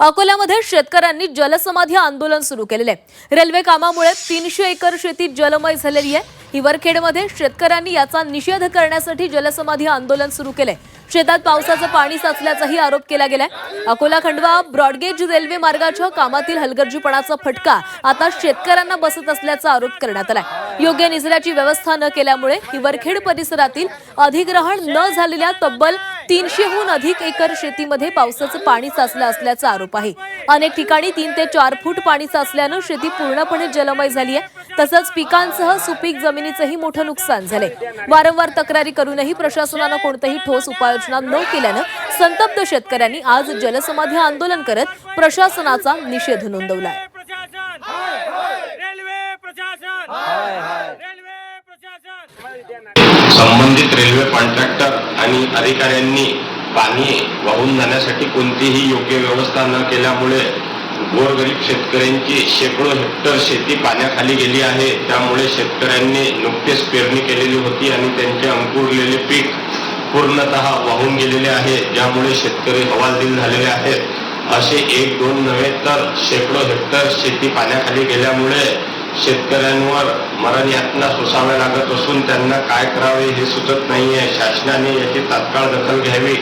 अकोल्यामध्ये शेतकऱ्यांनी जलसमाधी आंदोलन सुरू केलेले आहे। रेल्वे कामामुळे 300 एकर शेती जलमय झालेली आहे। हिवरखेडमध्ये शेतकऱ्यांनी याचा निषेध करण्यासाठी जलसमाधी आंदोलन सुरू केले। शेतात पावसाचं पाणी साचल्याचाही आरोप केला गेलाय। अकोला खंडवा ब्रॉडगेज रेल्वे मार्गाच्या कामातील हलगर्जीपणाचा फटका आता शेतकऱ्यांना बसत असल्याचा आरोप करण्यात आलाय। योग्य निचऱ्याची व्यवस्था न केल्यामुळे हिवरखेड परिसरातील अधिग्रहण न झालेल्या तब्बल 300हून अधिक एकर शेतीमध्ये पावसाचं पाणी साचलं असल्याचा आरोप आहे। अनेक ठिकाणी 3 ते 4 फूट पाणी साचल्याने शेती पूर्णपणे जलमय झाली आहे। तसंच पिकांसह सुपीक जमिनीचंही मोठं नुकसान झाले। वारंवार तक्रारी करूनही प्रशासनाने कोणतीही ठोस उपाययोजना न केल्याने संतप्त शेतकऱ्यांनी आज जलसमाधी आंदोलन करत प्रशासनाचा निषेध नोंदवलाय। संबंधित रेल्वे कॉन्ट्रॅक्टर आणि अधिकाऱ्यांनी पाणी वाहून जाण्यासाठी कोणतीही योग्य व्यवस्था न केल्यामुळे गोरगरीब शेतकऱ्यांची शेकडो हेक्टर शेती पाण्याखाली गेली आहे। त्यामुळे शेतकऱ्यांनी नुकतेच पेरणी केलेली होती आणि त्यांचे अंकुरलेले पीक पूर्णतः वाहून गेलेले आहे, ज्यामुळे शेतकरी हवालदिल झालेले आहेत। असे 1-2 नव्हे तर शेकडो हेक्टर शेती पाण्याखाली गेल्यामुळे शेतकऱ्यांवर मरण यातना सोसाव्या लागत असून त्यांना काय करावे हे सुचत नाहीये। शासनाने याची तात्काळ दखल घ्यावी।